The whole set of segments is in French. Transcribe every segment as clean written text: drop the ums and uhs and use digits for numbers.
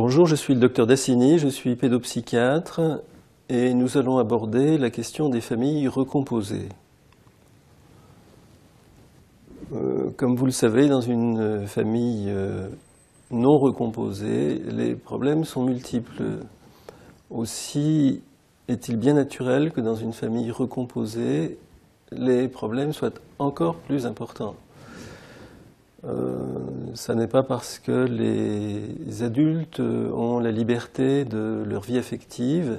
Bonjour, je suis le docteur Dassini, je suis pédopsychiatre et nous allons aborder la question des familles recomposées. Comme vous le savez, dans une famille non recomposée, les problèmes sont multiples. Aussi est-il bien naturel que dans une famille recomposée, les problèmes soient encore plus importants. Ça n'est pas parce que les adultes ont la liberté de leur vie affective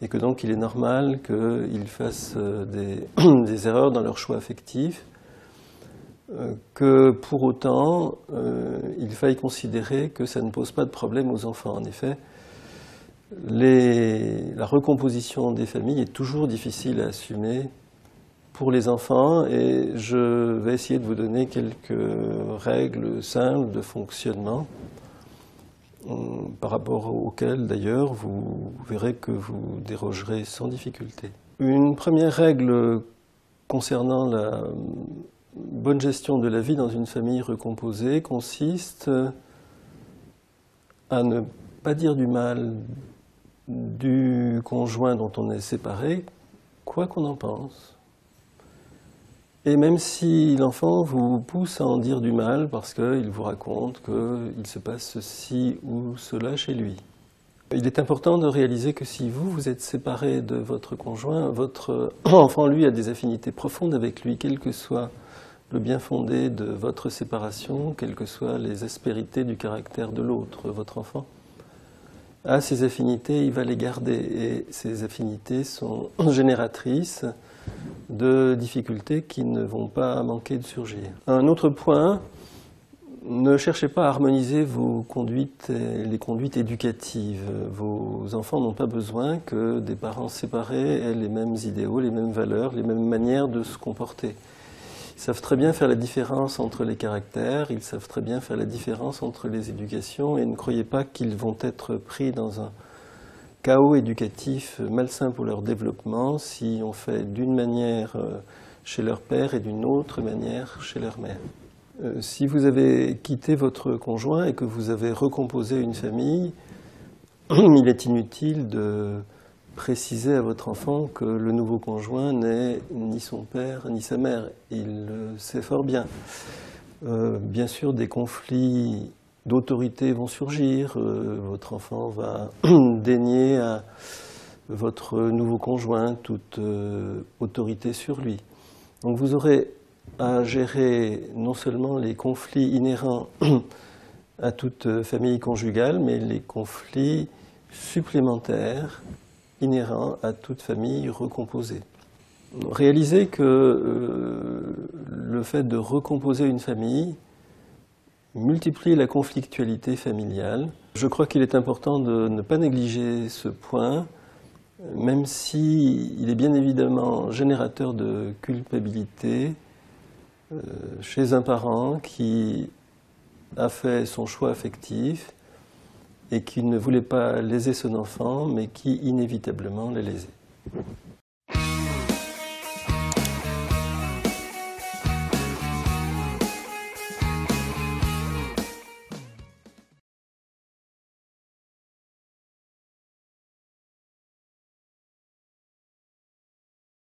et que donc il est normal qu'ils fassent des erreurs dans leur choix affectif que pour autant il faille considérer que ça ne pose pas de problème aux enfants. En effet, la recomposition des familles est toujours difficile à assumer pour les enfants et je vais essayer de vous donner quelques règles simples de fonctionnement par rapport auxquelles d'ailleurs vous verrez que vous dérogerez sans difficulté. Une première règle concernant la bonne gestion de la vie dans une famille recomposée consiste à ne pas dire du mal du conjoint dont on est séparé, quoi qu'on en pense. Et même si l'enfant vous pousse à en dire du mal parce qu'il vous raconte qu'il se passe ceci ou cela chez lui. Il est important de réaliser que si vous êtes séparé de votre conjoint, votre enfant, lui, a des affinités profondes avec lui, quel que soit le bien fondé de votre séparation, quelles que soient les aspérités du caractère de l'autre. Votre enfant a ses affinités, il va les garder. Et ces affinités sont génératrices de difficultés qui ne vont pas manquer de surgir. Un autre point, ne cherchez pas à harmoniser vos conduites et les conduites éducatives. Vos enfants n'ont pas besoin que des parents séparés aient les mêmes idéaux, les mêmes valeurs, les mêmes manières de se comporter. Ils savent très bien faire la différence entre les caractères, ils savent très bien faire la différence entre les éducations et ne croyez pas qu'ils vont être pris dans un chaos éducatif malsain pour leur développement si on fait d'une manière chez leur père et d'une autre manière chez leur mère. Si vous avez quitté votre conjoint et que vous avez recomposé une famille, il est inutile de préciser à votre enfant que le nouveau conjoint n'est ni son père ni sa mère. Il le sait fort bien. Bien sûr, des conflits d'autorité vont surgir, votre enfant va dénier à votre nouveau conjoint toute autorité sur lui. Donc vous aurez à gérer non seulement les conflits inhérents à toute famille conjugale, mais les conflits supplémentaires inhérents à toute famille recomposée. Réalisez que le fait de recomposer une famille multiplie la conflictualité familiale. Je crois qu'il est important de ne pas négliger ce point, même s'il est bien évidemment générateur de culpabilité chez un parent qui a fait son choix affectif et qui ne voulait pas léser son enfant, mais qui inévitablement l'a lésé.